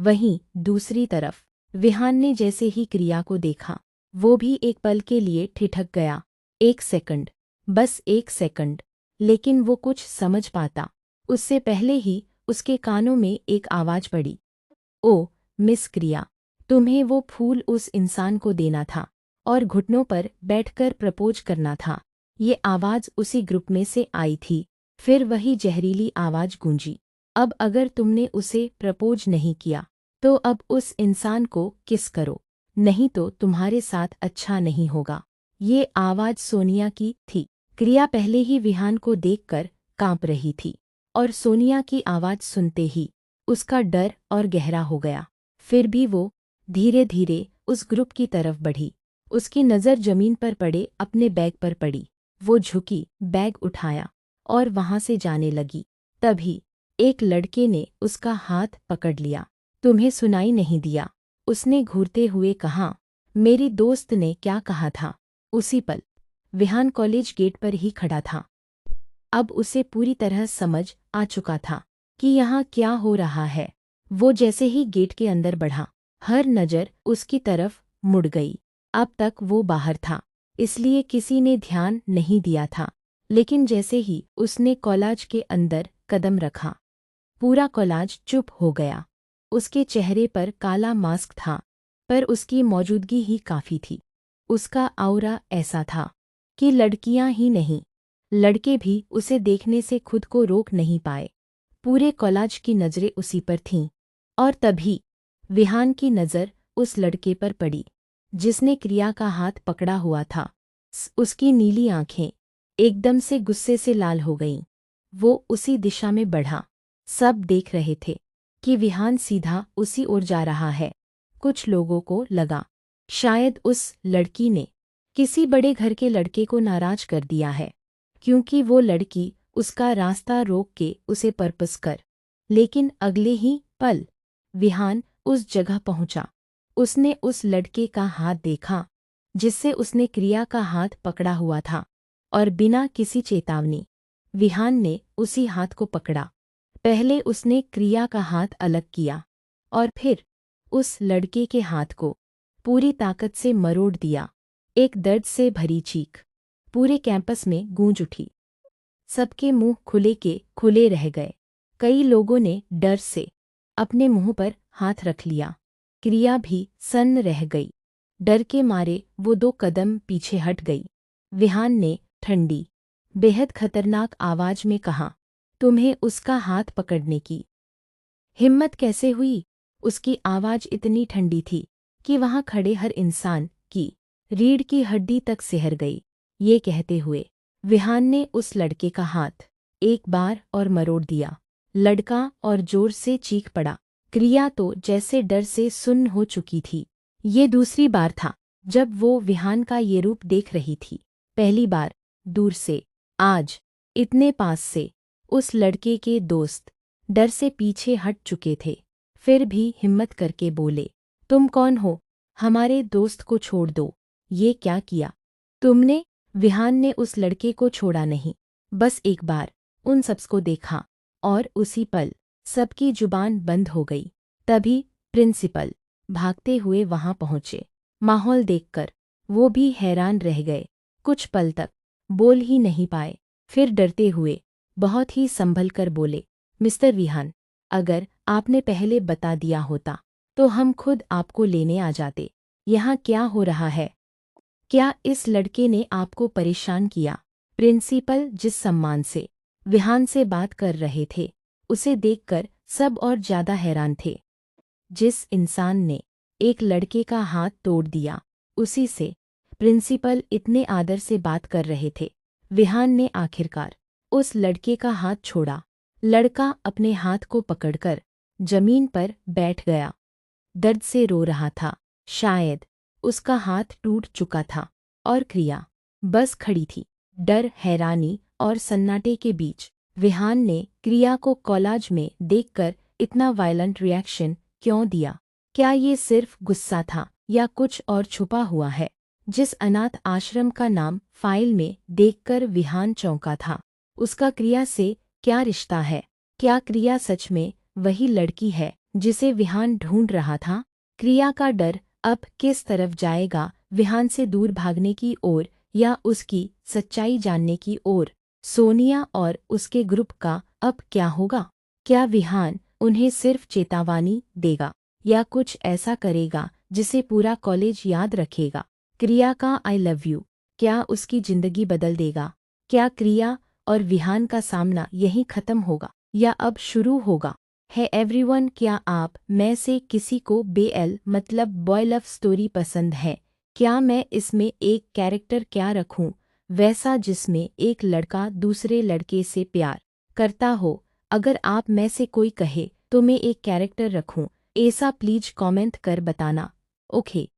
वहीं दूसरी तरफ विहान ने जैसे ही क्रिया को देखा, वो भी एक पल के लिए ठिठक गया। 1 सेकंड, बस 1 सेकंड, लेकिन वो कुछ समझ पाता उससे पहले ही उसके कानों में एक आवाज़ पड़ी। ओ मिस क्रिया, तुम्हें वो फूल उस इंसान को देना था और घुटनों पर बैठकर प्रपोज करना था। ये आवाज़ उसी ग्रुप में से आई थी। फिर वही जहरीली आवाज़ गूंजी। अब अगर तुमने उसे प्रपोज नहीं किया तो अब उस इंसान को किस करो, नहीं तो तुम्हारे साथ अच्छा नहीं होगा। ये आवाज़ सोनिया की थी। क्रिया पहले ही विहान को देखकर कांप रही थी और सोनिया की आवाज़ सुनते ही उसका डर और गहरा हो गया। फिर भी वो धीरे धीरे उस ग्रुप की तरफ बढ़ी। उसकी नज़र जमीन पर पड़े अपने बैग पर पड़ी। वो झुकी, बैग उठाया और वहां से जाने लगी। तभी एक लड़के ने उसका हाथ पकड़ लिया। तुम्हें सुनाई नहीं दिया? उसने घूरते हुए कहा। मेरी दोस्त ने क्या कहा था? उसी पल विहान कॉलेज गेट पर ही खड़ा था। अब उसे पूरी तरह समझ आ चुका था कि यहाँ क्या हो रहा है। वो जैसे ही गेट के अंदर बढ़ा, हर नज़र उसकी तरफ मुड़ गई। अब तक वो बाहर था, इसलिए किसी ने ध्यान नहीं दिया था, लेकिन जैसे ही उसने कॉलेज के अंदर कदम रखा, पूरा कॉलेज चुप हो गया। उसके चेहरे पर काला मास्क था, पर उसकी मौजूदगी ही काफ़ी थी। उसका ऑरा ऐसा था कि लड़कियां ही नहीं, लड़के भी उसे देखने से खुद को रोक नहीं पाए। पूरे कॉलेज की नज़रें उसी पर थीं और तभी विहान की नज़र उस लड़के पर पड़ी जिसने क्रिया का हाथ पकड़ा हुआ था। उसकी नीली आंखें एकदम से गुस्से से लाल हो गईं। वो उसी दिशा में बढ़ा। सब देख रहे थे कि विहान सीधा उसी ओर जा रहा है। कुछ लोगों को लगा शायद उस लड़की ने किसी बड़े घर के लड़के को नाराज कर दिया है, क्योंकि वो लड़की उसका रास्ता रोक के उसे पर्पस कर। लेकिन अगले ही पल विहान उस जगह पहुंचा। उसने उस लड़के का हाथ देखा जिससे उसने क्रिया का हाथ पकड़ा हुआ था, और बिना किसी चेतावनी विहान ने उसी हाथ को पकड़ा। पहले उसने क्रिया का हाथ अलग किया और फिर उस लड़के के हाथ को पूरी ताकत से मरोड़ दिया। एक दर्द से भरी चीख पूरे कैंपस में गूंज उठी। सबके मुंह खुले के खुले रह गए। कई लोगों ने डर से अपने मुंह पर हाथ रख लिया। क्रिया भी सन्न रह गई। डर के मारे वो 2 कदम पीछे हट गई। विहान ने ठंडी, बेहद खतरनाक आवाज में कहा, तुम्हें उसका हाथ पकड़ने की हिम्मत कैसे हुई? उसकी आवाज इतनी ठंडी थी कि वहां खड़े हर इंसान की रीढ़ की हड्डी तक सिहर गई। ये कहते हुए विहान ने उस लड़के का हाथ एक बार और मरोड़ दिया। लड़का और जोर से चीख पड़ा। क्रिया तो जैसे डर से सुन्न हो चुकी थी। ये दूसरी बार था जब वो विहान का ये रूप देख रही थी। पहली बार दूर से, आज इतने पास से। उस लड़के के दोस्त डर से पीछे हट चुके थे, फिर भी हिम्मत करके बोले, तुम कौन हो? हमारे दोस्त को छोड़ दो। ये क्या किया तुमने? विहान ने उस लड़के को छोड़ा नहीं, बस एक बार उन सबको देखा और उसी पल सबकी जुबान बंद हो गई। तभी प्रिंसिपल भागते हुए वहां पहुंचे। माहौल देखकर वो भी हैरान रह गए। कुछ पल तक बोल ही नहीं पाए, फिर डरते हुए बहुत ही संभल कर बोले, मिस्टर विहान, अगर आपने पहले बता दिया होता तो हम खुद आपको लेने आ जाते। यहाँ क्या हो रहा है? क्या इस लड़के ने आपको परेशान किया? प्रिंसिपल जिस सम्मान से विहान से बात कर रहे थे, उसे देखकर सब और ज्यादा हैरान थे। जिस इंसान ने एक लड़के का हाथ तोड़ दिया, उसी से प्रिंसिपल इतने आदर से बात कर रहे थे। विहान ने आखिरकार उस लड़के का हाथ छोड़ा। लड़का अपने हाथ को पकड़कर जमीन पर बैठ गया। दर्द से रो रहा था। शायद उसका हाथ टूट चुका था और क्रिया बस खड़ी थी। डर, हैरानी और सन्नाटे के बीच विहान ने क्रिया को कॉलेज में देखकर इतना वायलेंट रिएक्शन क्यों दिया? क्या ये सिर्फ गुस्सा था या कुछ और छुपा हुआ है? जिस अनाथ आश्रम का नाम फाइल में देखकर विहान चौंका था, उसका क्रिया से क्या रिश्ता है? क्या क्रिया सच में वही लड़की है जिसे विहान ढूंढ रहा था। क्रिया का डर अब किस तरफ जाएगा, विहान से दूर भागने की ओर या उसकी सच्चाई जानने की ओर। सोनिया और उसके ग्रुप का अब क्या होगा? क्या विहान उन्हें सिर्फ चेतावनी देगा या कुछ ऐसा करेगा जिसे पूरा कॉलेज याद रखेगा? क्रिया का आई लव यू क्या उसकी जिंदगी बदल देगा? क्या क्रिया और विहान का सामना यहीं खत्म होगा या अब शुरू होगा? है एवरीवन, क्या आप में से किसी को बेएल मतलब बॉय लव स्टोरी पसंद है? क्या मैं इसमें एक कैरेक्टर क्या रखूं वैसा जिसमें एक लड़का दूसरे लड़के से प्यार करता हो? अगर आप में से कोई कहे तो मैं एक कैरेक्टर रखूं, ऐसा प्लीज कमेंट कर बताना। ओके।